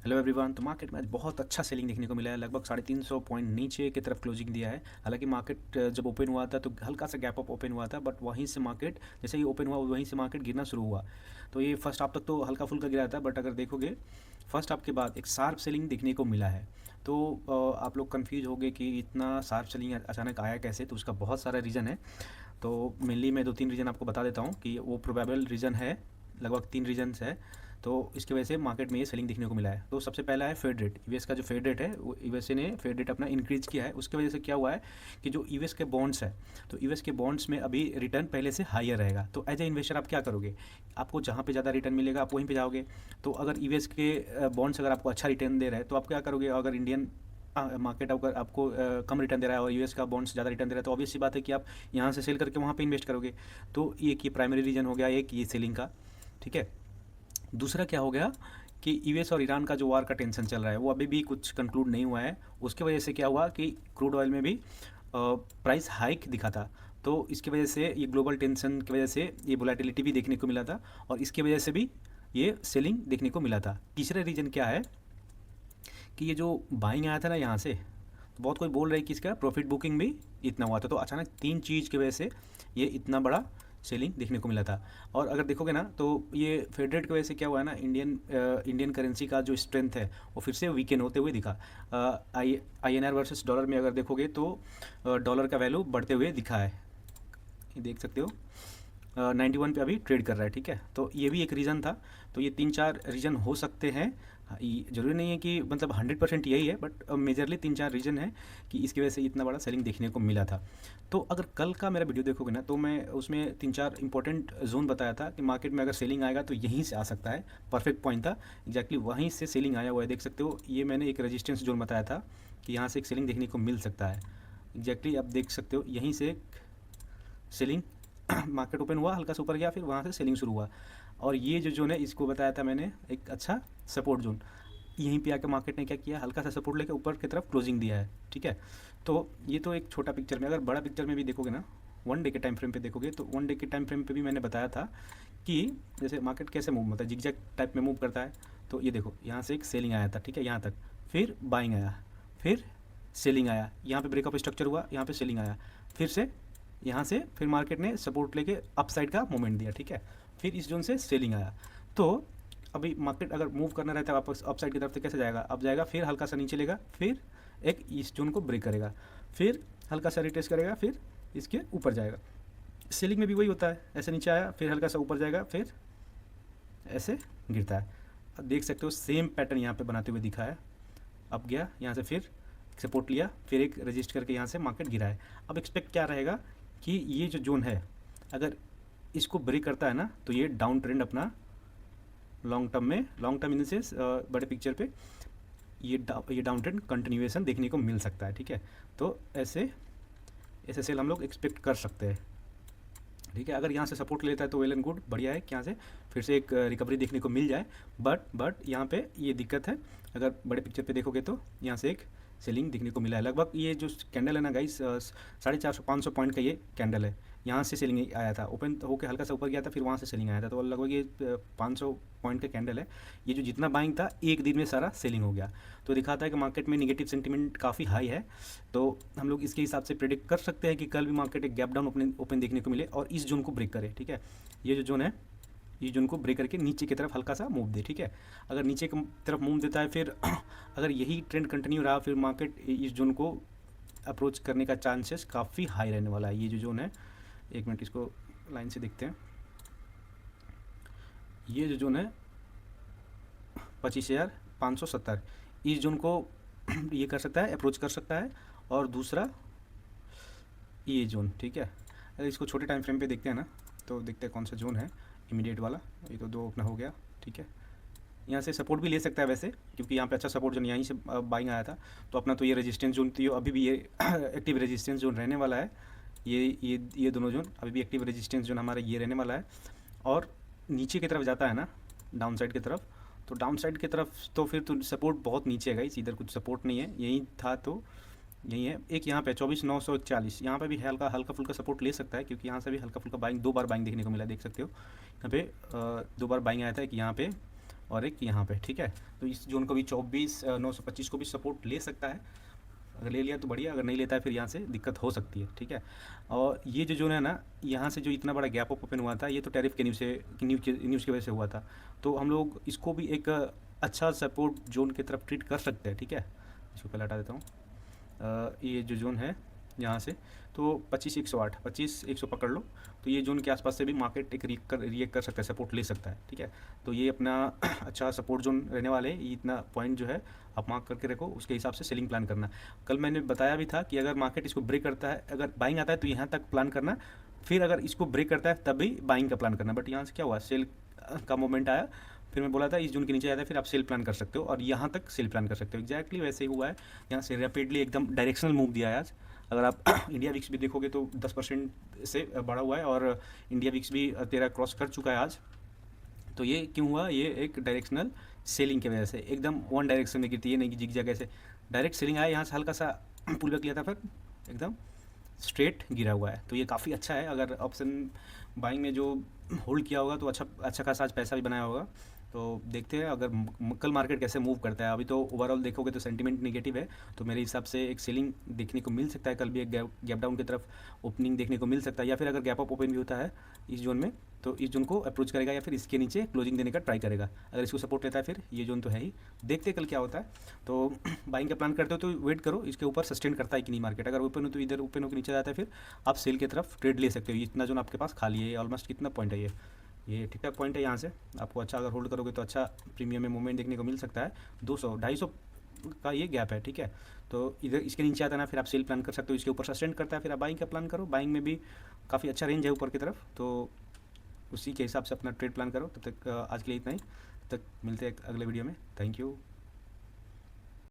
Hello everyone. तो market में आज बहुत अच्छा सेलिंग देखने को मिला है। लगभग 350 पॉइंट नीचे की तरफ क्लोजिंग दिया है। हालांकि मार्केट जब ओपन हुआ था तो हल्का सा गैप अप ओपन हुआ था, बट वहीं से मार्केट जैसे ही ओपन हुआ वहीं से मार्केट गिरना शुरू हुआ। तो ये फर्स्ट हाफ तक तो हल्का फुल्का गिरा था, बट अगर देखोगे फर्स्ट हाफ के बाद एक शार्प सेलिंग देखने को मिला है। तो आप लोग कंफ्यूज हो गए कि इतना शार्प सेलिंग अचानक आया कैसे। तो उसका बहुत सारा रीज़न है। तो मेनली मैं 2-3 रीज़न आपको बता देता हूँ कि वो प्रोबेबल रीज़न है। लगभग 3 रीजन्स है। तो इसकी वजह से मार्केट में ये सेलिंग देखने को मिला है। तो सबसे पहला है फेड रेट। यूएस का जो फेड रेट है वो यूएसए ने फेड रेट अपना इंक्रीज किया है। उसकी वजह से क्या हुआ है कि जो यूएस के बॉन्ड्स है, तो यूएस के बॉन्ड्स में अभी रिटर्न पहले से हायर रहेगा। तो एज ए इन्वेस्टर आप क्या करोगे? आपको जहाँ पे ज़्यादा रिटर्न मिलेगा आप वहीं पे जाओगे। तो अगर यूएस के बॉन्ड्स अगर आपको अच्छा रिटर्न दे रहे हैं तो आप क्या करोगे? अगर इंडियन मार्केट अगर आपको कम रिटर्न दे रहा है और यूएस का बॉन्ड्स ज़्यादा रिटर्न दे रहा है तो ऑब्वियस सी बात है कि आप यहाँ से सेल करके वहाँ पे इन्वेस्ट करोगे। तो ये प्राइमरी रीजन हो गया एक ये सेलिंग का। ठीक है। दूसरा क्या हो गया कि यूएस और ईरान का जो वार का टेंशन चल रहा है वो अभी भी कुछ कंक्लूड नहीं हुआ है। उसकी वजह से क्या हुआ कि क्रूड ऑयल में भी प्राइस हाइक दिखा था। तो इसकी वजह से ये ग्लोबल टेंशन की वजह से ये वोलेटिलिटी भी देखने को मिला था, और इसकी वजह से भी ये सेलिंग देखने को मिला था। तीसरा रीज़न क्या है कि ये जो बाइंग आया था ना यहाँ से, तो बहुत कोई बोल रहा है कि इसका प्रॉफिट बुकिंग भी इतना हुआ था। तो अचानक तीन चीज़ की वजह से ये इतना बड़ा सेलिंग देखने को मिला था। और अगर देखोगे ना तो ये फेड रेट की वजह से क्या हुआ है ना, इंडियन करेंसी का जो स्ट्रेंथ है वो फिर से वीकेन होते हुए दिखा। INR वर्सेस डॉलर में अगर देखोगे तो डॉलर का वैल्यू बढ़ते हुए दिखा है। ये देख सकते हो 91 पे अभी ट्रेड कर रहा है। ठीक है। तो ये भी एक रीज़न था। तो ये 3-4 रीज़न हो सकते हैं। हाँ, ज़रूरी नहीं है कि मतलब 100% यही है, बट मेजरली 3-4 रीज़न है कि इसकी वजह से इतना बड़ा सेलिंग देखने को मिला था। तो अगर कल का मेरा वीडियो देखोगे ना तो मैं उसमें 3-4 इंपॉर्टेंट जोन बताया था कि मार्केट में अगर सेलिंग आएगा तो यहीं से आ सकता है। परफेक्ट पॉइंट था। एग्जैक्टली वहीं से सेलिंग आया हुआ है। देख सकते हो ये मैंने एक रजिस्टेंस जोन बताया था कि यहाँ से एक सेलिंग देखने को मिल सकता है। एग्जैक्टली आप देख सकते हो यहीं से एक सेलिंग मार्केट ओपन हुआ, हल्का सा ऊपर गया, फिर वहाँ से सेलिंग शुरू हुआ। और ये जो जोन है इसको बताया था मैंने एक अच्छा सपोर्ट जोन। यहीं पे आकर मार्केट ने क्या किया, हल्का सा सपोर्ट लेकर ऊपर की तरफ क्लोजिंग दिया है। ठीक है। तो ये तो एक छोटा पिक्चर में। अगर बड़ा पिक्चर में भी देखोगे ना, 1 डे के टाइम फ्रेम पे देखोगे तो 1 डे के टाइम फ्रेम पे भी मैंने बताया था कि जैसे मार्केट कैसे मूव होता है, जिगजैग टाइप में मूव करता है। तो ये देखो यहाँ से एक सेलिंग आया था। ठीक है, यहाँ तक, फिर बाइंग आया, फिर सेलिंग आया, यहाँ पे ब्रेकअप स्ट्रक्चर हुआ, यहाँ पे सेलिंग आया, फिर से यहाँ से फिर मार्केट ने सपोर्ट लेके अप साइड का मोमेंट दिया। ठीक है। फिर इस जोन से सेलिंग आया। तो अभी मार्केट अगर मूव करना रहता है वापस अप साइड की तरफ तो कैसे जाएगा? अब जाएगा, फिर हल्का सा नीचे लेगा, फिर एक इस जोन को ब्रेक करेगा, फिर हल्का सा रिट्रेस करेगा, फिर इसके ऊपर जाएगा। सेलिंग में भी वही होता है। ऐसे नीचे आया, फिर हल्का सा ऊपर जाएगा, फिर ऐसे गिरता है। अब देख सकते हो सेम पैटर्न यहाँ पे बनाते हुए दिखा है। अब गया यहाँ से, फिर सपोर्ट लिया, फिर एक रजिस्ट करके यहाँ से मार्केट गिरा है। अब एक्सपेक्ट क्या रहेगा कि ये जो जोन है अगर इसको ब्रेक करता है ना तो ये डाउन ट्रेंड अपना लॉन्ग टर्म में, long term in the sense बड़े पिक्चर पे ये डाउन ट्रेंड कंटिन्यूएशन देखने को मिल सकता है। ठीक है। तो ऐसे ऐसे सेल हम लोग एक्सपेक्ट कर सकते हैं। ठीक है। अगर यहाँ से सपोर्ट लेता है तो वेल एंड गुड, बढ़िया है कि यहाँ से फिर से एक रिकवरी देखने को मिल जाए। बट यहाँ पे ये दिक्कत है, अगर बड़े पिक्चर पे देखोगे तो यहाँ से एक सेलिंग देखने को मिला है। लगभग ये जो कैंडल है ना गाइस, 450-500 पॉइंट का ये कैंडल है। यहाँ से सेलिंग आया था, ओपन होकर हल्का सा ऊपर गया था, फिर वहाँ से सेलिंग आया था। तो लगभग ये 500 पॉइंट का कैंडल है। ये जो जितना बाइंग था एक दिन में सारा सेलिंग हो गया। तो दिखाता है कि मार्केट में निगेटिव सेंटीमेंट काफ़ी हाई है। तो हम लोग इसके हिसाब से प्रेडिक्ट कर सकते हैं कि कल भी मार्केट एक गैप डाउन ओपन देखने को मिले और इस जोन को ब्रेक करे। ठीक है। ये जो जोन है, ये जोन को ब्रेक करके नीचे की तरफ हल्का सा मूव दे। ठीक है। अगर नीचे की तरफ मूव देता है, फिर अगर यही ट्रेंड कंटिन्यू रहा, फिर मार्केट इस जोन को अप्रोच करने का चांसेस काफ़ी हाई रहने वाला है। ये जो जोन है, एक मिनट इसको लाइन से देखते हैं। ये जो जोन है 25,570, इस जोन को ये कर सकता है, अप्रोच कर सकता है। और दूसरा ये जोन। ठीक है। अगर इसको छोटे टाइम फ्रेम पे देखते हैं ना तो देखते हैं कौन सा जोन है इमीडिएट वाला। ये तो 2 अपना हो गया। ठीक है। यहाँ से सपोर्ट भी ले सकता है वैसे, क्योंकि यहाँ पे अच्छा सपोर्ट जोन यहीं से बाइंग आया था। तो अपना तो ये रेजिस्टेंस जोन, तो ये अभी भी ये एक्टिव रेजिस्टेंस जोन रहने वाला है। ये दोनों जोन अभी भी एक्टिव रेजिस्टेंस जोन हमारा ये रहने वाला है। और नीचे की तरफ जाता है ना, डाउन साइड की तरफ, तो डाउन साइड की तरफ तो फिर तो सपोर्ट बहुत नीचे है गाइस, इधर कुछ सपोर्ट नहीं है। यहीं था तो यही है। एक यहाँ पे 24,941, यहाँ पे भी हल्का हल्का फुल्का सपोर्ट ले सकता है, क्योंकि यहाँ से भी हल्का फुल्का बाइंग, 2 बार बाइंग देखने को मिला। देख सकते हो यहाँ पे 2 बार बाइंग आया था, एक यहाँ पे और एक यहाँ पे, ठीक है। तो इस जोन को भी 24,925 को भी सपोर्ट ले सकता है। अगर ले लिया तो बढ़िया, अगर नहीं लेता है फिर यहाँ से दिक्कत हो सकती है, ठीक है। और ये जो जोन है ना, यहाँ से जो इतना बड़ा गैप अप ओपन हुआ था, ये तो टैरिफ के न्यूज़ की वजह से हुआ था। तो हम लोग इसको भी एक अच्छा सपोर्ट जोन की तरफ ट्रीट कर सकते हैं, ठीक है। इसको पहले हटा देता हूँ। ये जो जोन है यहाँ से, तो 25,108, 25,100 पकड़ लो। तो ये जोन के आसपास से भी मार्केट एक रिएक्ट कर सकता है, सपोर्ट ले सकता है, ठीक है। तो ये अपना अच्छा सपोर्ट जोन रहने वाले, ये इतना पॉइंट जो है आप मार्क करके रखो, उसके हिसाब से सेलिंग प्लान करना। कल मैंने बताया भी था कि अगर मार्केट इसको ब्रेक करता है, अगर बाइंग आता है तो यहाँ तक प्लान करना, फिर अगर इसको ब्रेक करता है तब भी बाइंग का प्लान करना। बट यहाँ से क्या हुआ, सेल का मोमेंट आया, फिर मैं बोला था इस जून के नीचे आया था, फिर आप सेल प्लान कर सकते हो और यहाँ तक सेल प्लान कर सकते हो। एग्जैक्टली वैसे ही हुआ है, यहाँ से रैपिडली एकदम डायरेक्शनल मूव दिया है आज। अगर आप इंडिया विक्स भी देखोगे तो 10% से बढ़ा हुआ है, और इंडिया विक्स भी 13 क्रॉस कर चुका है आज। तो ये क्यों हुआ, ये एक डायरेक्शनल सेलिंग की वजह से, एकदम वन डायरेक्शन में गिरती है, नहीं कि जिग जगह से डायरेक्ट सेलिंग आया, यहाँ से हल्का सा पुल बैक लिया था, फिर एकदम स्ट्रेट गिरा हुआ है। तो ये काफ़ी अच्छा है, अगर ऑप्शन बाइंग में जो होल्ड किया होगा तो अच्छा अच्छा खासा आज पैसा भी बनाया होगा। तो देखते हैं अगर कल मार्केट कैसे मूव करता है। अभी तो ओवरऑल देखोगे तो सेंटीमेंट नेगेटिव है, तो मेरे हिसाब से एक सेलिंग देखने को मिल सकता है, कल भी एक गैप डाउन की तरफ ओपनिंग देखने को मिल सकता है, या फिर अगर गैप अप ओपन भी होता है इस जोन में तो इस जोन को अप्रोच करेगा या फिर इसके नीचे क्लोजिंग देने का ट्राई करेगा। अगर इसको सपोर्ट लेता है फिर ये जोन तो है ही, देखते हैं कल क्या होता है। तो बाइंग का प्लान करते हो तो वेट करो, इसके ऊपर सस्टेन करता है कि नहीं मार्केट। अगर ओपन हो तो इधर ओपन होकर नीचे जाता है, फिर आप सेल की तरफ ट्रेड ले सकते हो। इतना जोन आपके पास खाली है, ऑलमोस्ट कितना पॉइंट है, ये ठीक ठाक पॉइंट है। यहाँ से आपको अच्छा अगर होल्ड करोगे तो अच्छा प्रीमियम में मूवमेंट देखने को मिल सकता है। 200 250 का ये गैप है, ठीक है। तो इधर इसके नीचे आता है ना, फिर आप सेल प्लान कर सकते हो, इसके ऊपर सस्टेन करता है फिर आप बाइंग का प्लान करो। बाइंग में भी काफ़ी अच्छा रेंज है ऊपर की तरफ, तो उसी के हिसाब से अपना ट्रेड प्लान करो। तब तक आज के लिए इतना ही, तब तक मिलते हैं अगले वीडियो में। Thank you.